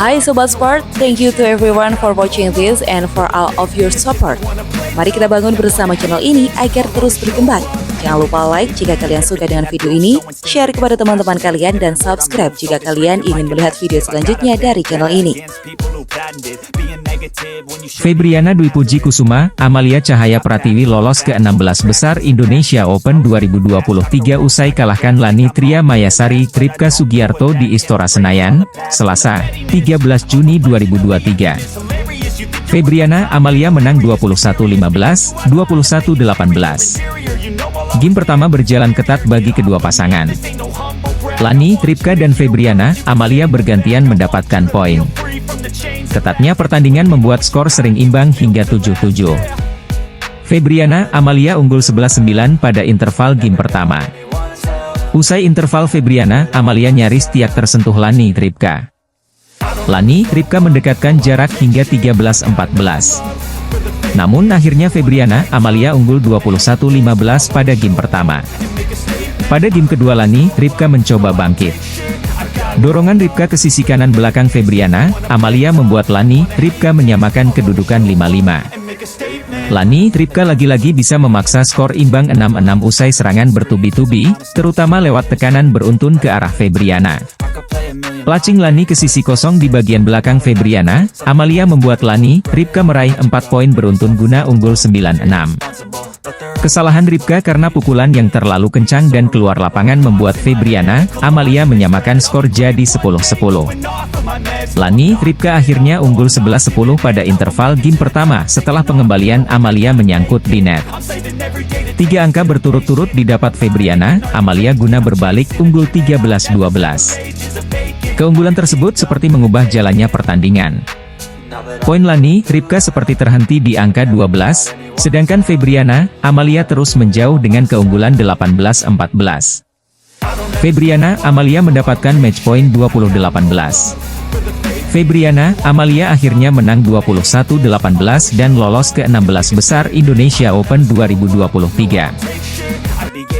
Hai Sobat Sport, thank you to everyone for watching this and for all of your support. Mari kita bangun bersama channel ini agar terus berkembang. Jangan lupa like jika kalian suka dengan video ini, share kepada teman-teman kalian, dan subscribe jika kalian ingin melihat video selanjutnya dari channel ini. Febriana Dwi Puji Kusuma, Amalia Cahaya Pratiwi lolos ke 16 besar Indonesia Open 2023 usai kalahkan Lani Tria Mayasari Tripka Sugiarto di Istora Senayan, Selasa, 13 Juni 2023. Febriana Amalia menang 21-15, 21-18. Game pertama berjalan ketat bagi kedua pasangan. Lani, Tripka dan Febriana Amalia bergantian mendapatkan poin. Ketatnya pertandingan membuat skor sering imbang hingga 7-7. Febriana Amalia unggul 11-9 pada interval game pertama. Usai interval Febriana Amalia nyaris tiak tersentuh Lani Tripka. Lani Tripka mendekatkan jarak hingga 13-14. Namun akhirnya Febriana Amalia unggul 21-15 pada game pertama. Pada game kedua Lani Tripka mencoba bangkit. Dorongan Tripka ke sisi kanan belakang Febriana Amalia membuat Lani Tripka menyamakan kedudukan 5-5. Lani Tripka lagi-lagi bisa memaksa skor imbang 6-6 usai serangan bertubi-tubi, terutama lewat tekanan beruntun ke arah Febriana. Placing Lani ke sisi kosong di bagian belakang Febriana Amalia membuat Lani Tripka meraih 4 poin beruntun guna unggul 9-6. Kesalahan Tripka karena pukulan yang terlalu kencang dan keluar lapangan membuat Febriana Amalia menyamakan skor jadi 10-10. Lani Tripka akhirnya unggul 11-10 pada interval game pertama setelah pengembalian Amalia menyangkut di net. 3 angka berturut-turut didapat Febriana Amalia guna berbalik unggul 13-12. Keunggulan tersebut seperti mengubah jalannya pertandingan. Poin Lani Tripka seperti terhenti di angka 12, sedangkan Febriana Amalia terus menjauh dengan keunggulan 18-14. Febriana Amalia mendapatkan match point 20-18. Febriana Amalia akhirnya menang 21-18 dan lolos ke 16 besar Indonesia Open 2023.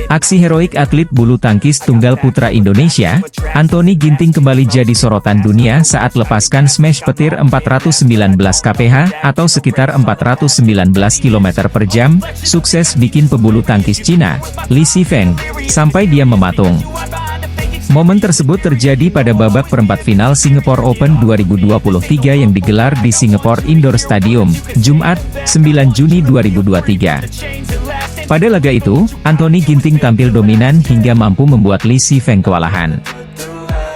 Aksi heroik atlet bulu tangkis tunggal putra Indonesia, Anthony Ginting kembali jadi sorotan dunia saat lepaskan smash petir 419 kph atau sekitar 419 km per jam, sukses bikin pebulu tangkis Cina, Li Shifeng, sampai dia mematung. Momen tersebut terjadi pada babak perempat final Singapore Open 2023 yang digelar di Singapore Indoor Stadium, Jumat, 9 Juni 2023. Pada laga itu, Anthony Ginting tampil dominan hingga mampu membuat Li Shifeng kewalahan.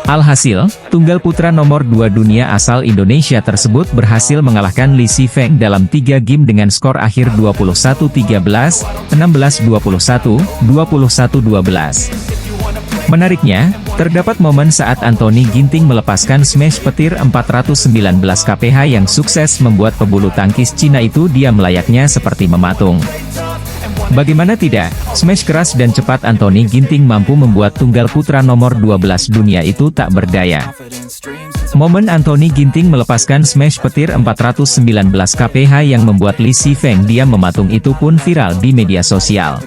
Alhasil, tunggal putra nomor 2 dunia asal Indonesia tersebut berhasil mengalahkan Li Shifeng dalam 3 game dengan skor akhir 21-13, 16-21, 21-12. Menariknya, terdapat momen saat Anthony Ginting melepaskan smash petir 419 kph yang sukses membuat pebulu tangkis Cina itu diam layaknya seperti mematung. Bagaimana tidak, smash keras dan cepat Anthony Ginting mampu membuat tunggal putra nomor 12 dunia itu tak berdaya. Momen Anthony Ginting melepaskan smash petir 419 kph yang membuat Li Shifeng diam mematung itu pun viral di media sosial.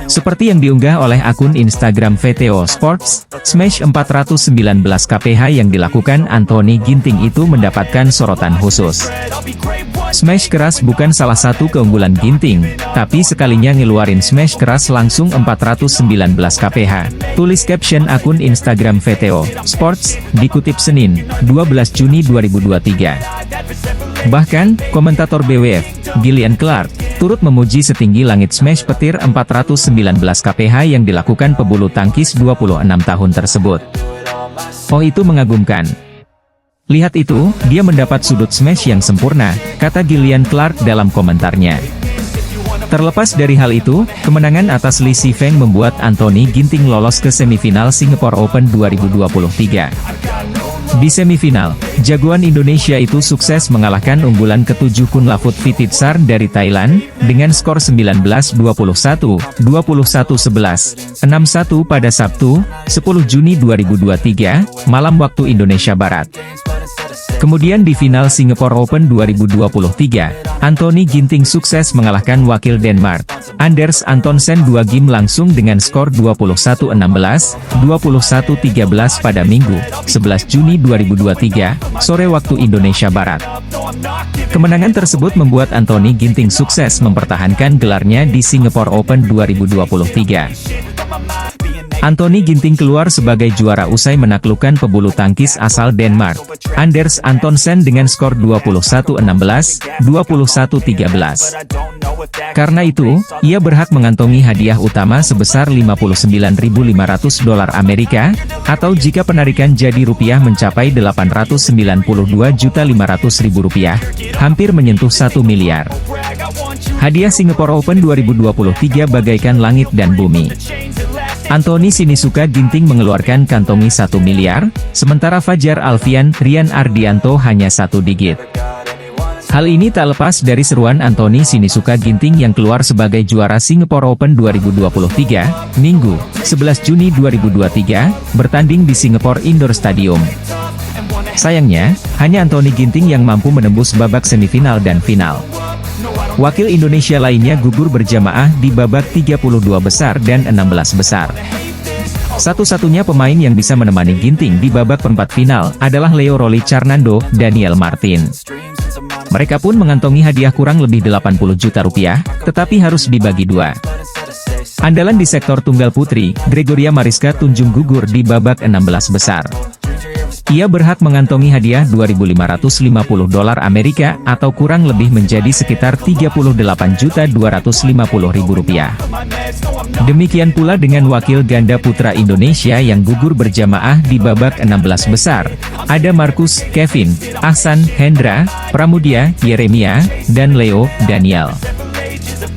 Seperti yang diunggah oleh akun Instagram VTO Sports, smash 419 kph yang dilakukan Anthony Ginting itu mendapatkan sorotan khusus. Smash keras bukan salah satu keunggulan Ginting, tapi sekalinya ngeluarin smash keras langsung 419 kph. Tulis caption akun Instagram VTO Sports, dikutip Senin, 12 Juni 2023. Bahkan, komentator BWF, Gillian Clark, turut memuji setinggi langit smash petir 419 kph yang dilakukan pebulu tangkis 26 tahun tersebut. Oh, itu mengagumkan. Lihat itu, dia mendapat sudut smash yang sempurna, kata Gillian Clark dalam komentarnya. Terlepas dari hal itu, kemenangan atas Li Shifeng membuat Anthony Ginting lolos ke semifinal Singapore Open 2023. Di semifinal, jagoan Indonesia itu sukses mengalahkan unggulan ke-7 Kunlavut Vititsar dari Thailand, dengan skor 19-21, 21-11, 6-1 pada Sabtu, 10 Juni 2023, malam waktu Indonesia Barat. Kemudian di final Singapore Open 2023, Anthony Ginting sukses mengalahkan wakil Denmark, Anders Antonsen 2 game langsung dengan skor 21-16, 21-13 pada Minggu, 11 Juni 2023, sore waktu Indonesia Barat. Kemenangan tersebut membuat Anthony Ginting sukses mempertahankan gelarnya di Singapore Open 2023. Anthony Ginting keluar sebagai juara usai menaklukkan pebulu tangkis asal Denmark, Anders Antonsen dengan skor 21-16, 21-13. Karena itu, ia berhak mengantongi hadiah utama sebesar $59.500 Amerika, atau jika penarikan jadi rupiah mencapai $892.500.000, hampir menyentuh 1 miliar. Hadiah Singapore Open 2023 bagaikan langit dan bumi. Anthony Sinisuka Ginting mengeluarkan kantongi 1 miliar, sementara Fajar Alfian Rian Ardianto hanya 1 digit. Hal ini tak lepas dari seruan Anthony Sinisuka Ginting yang keluar sebagai juara Singapore Open 2023, Minggu, 11 Juni 2023, bertanding di Singapore Indoor Stadium. Sayangnya, hanya Anthony Ginting yang mampu menembus babak semifinal dan final. Wakil Indonesia lainnya gugur berjamaah di babak 32 besar dan 16 besar. Satu-satunya pemain yang bisa menemani Ginting di babak perempat final adalah Leo Rolly Carnando, Daniel Martin. Mereka pun mengantongi hadiah kurang lebih 80 juta rupiah, tetapi harus dibagi dua. Andalan di sektor tunggal putri, Gregoria Mariska Tunjung gugur di babak 16 besar. Ia berhak mengantongi hadiah $2.550 Amerika atau kurang lebih menjadi sekitar Rp38.250.000. Demikian pula dengan wakil ganda putra Indonesia yang gugur berjamaah di babak 16 besar. Ada Marcus, Kevin, Ahsan, Hendra, Pramudia, Yeremia, dan Leo, Daniel.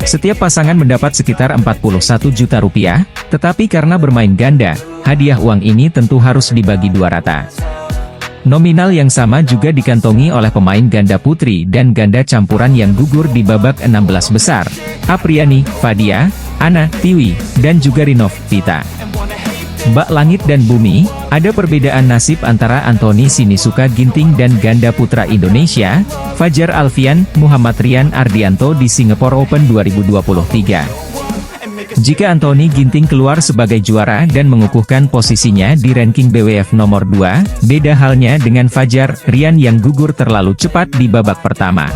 Setiap pasangan mendapat sekitar 41 juta rupiah, tetapi karena bermain ganda, hadiah uang ini tentu harus dibagi dua rata. Nominal yang sama juga dikantongi oleh pemain ganda putri dan ganda campuran yang gugur di babak 16 besar, Apriani, Fadia, Ana, Tiwi, dan juga Rinov, Vita. Bak langit dan bumi, ada perbedaan nasib antara Anthony Sinisuka Ginting dan ganda putra Indonesia, Fajar Alfian, Muhammad Rian Ardianto di Singapore Open 2023. Jika Anthony Ginting keluar sebagai juara dan mengukuhkan posisinya di ranking BWF nomor 2, beda halnya dengan Fajar Rian yang gugur terlalu cepat di babak pertama.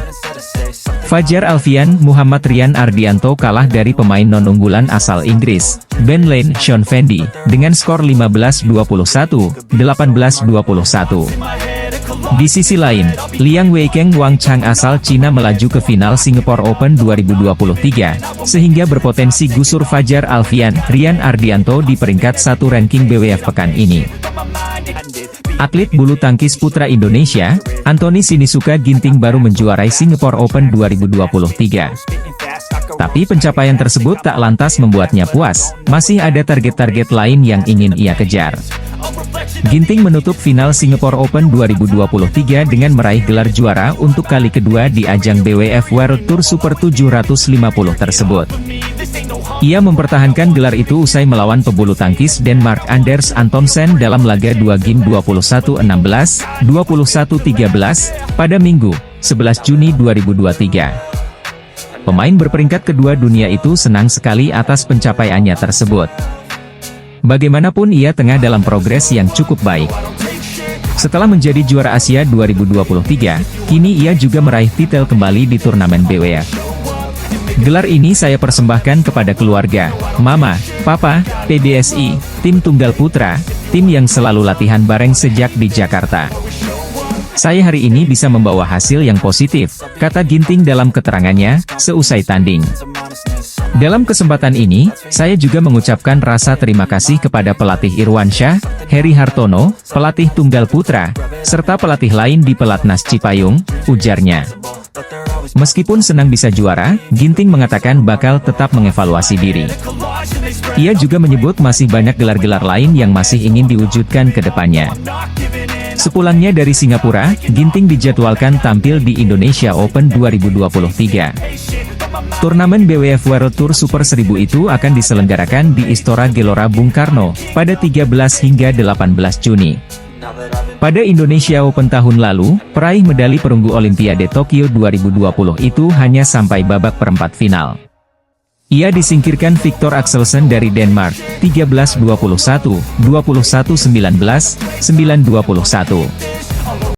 Fajar Alfian, Muhammad Rian Ardianto kalah dari pemain non-unggulan asal Inggris, Ben Lane Sean Fendi, dengan skor 15-21, 18-21. Di sisi lain, Liang Weikeng Wang Chang asal Cina melaju ke final Singapore Open 2023, sehingga berpotensi gusur Fajar Alfian Rian Ardianto di peringkat 1 ranking BWF pekan ini. Atlet bulu tangkis putra Indonesia, Anthony Sinisuka Ginting baru menjuarai Singapore Open 2023. Tapi pencapaian tersebut tak lantas membuatnya puas, masih ada target-target lain yang ingin ia kejar. Ginting menutup final Singapore Open 2023 dengan meraih gelar juara untuk kali kedua di ajang BWF World Tour Super 750 tersebut. Ia mempertahankan gelar itu usai melawan pebulu tangkis Denmark Anders Antonsen dalam laga 2 game 21-16, 21-13, pada Minggu, 11 Juni 2023. Pemain berperingkat kedua dunia itu senang sekali atas pencapaiannya tersebut. Bagaimanapun ia tengah dalam progres yang cukup baik. Setelah menjadi juara Asia 2023, kini ia juga meraih titel kembali di turnamen BWF. Gelar ini saya persembahkan kepada keluarga, Mama, Papa, PBSI, tim tunggal putra, tim yang selalu latihan bareng sejak di Jakarta. Saya hari ini bisa membawa hasil yang positif, kata Ginting dalam keterangannya, seusai tanding. Dalam kesempatan ini, saya juga mengucapkan rasa terima kasih kepada pelatih Irwansyah, Heri Hartono, pelatih tunggal putra, serta pelatih lain di Pelatnas Cipayung, ujarnya. Meskipun senang bisa juara, Ginting mengatakan bakal tetap mengevaluasi diri. Ia juga menyebut masih banyak gelar-gelar lain yang masih ingin diwujudkan ke depannya. Sepulangnya dari Singapura, Ginting dijadwalkan tampil di Indonesia Open 2023. Turnamen BWF World Tour Super 1000 itu akan diselenggarakan di Istora Gelora Bung Karno, pada 13 hingga 18 Juni. Pada Indonesia Open tahun lalu, peraih medali perunggu Olimpiade Tokyo 2020 itu hanya sampai babak perempat final. Ia disingkirkan Victor Axelsen dari Denmark, 13-21, 21-19, 9-21.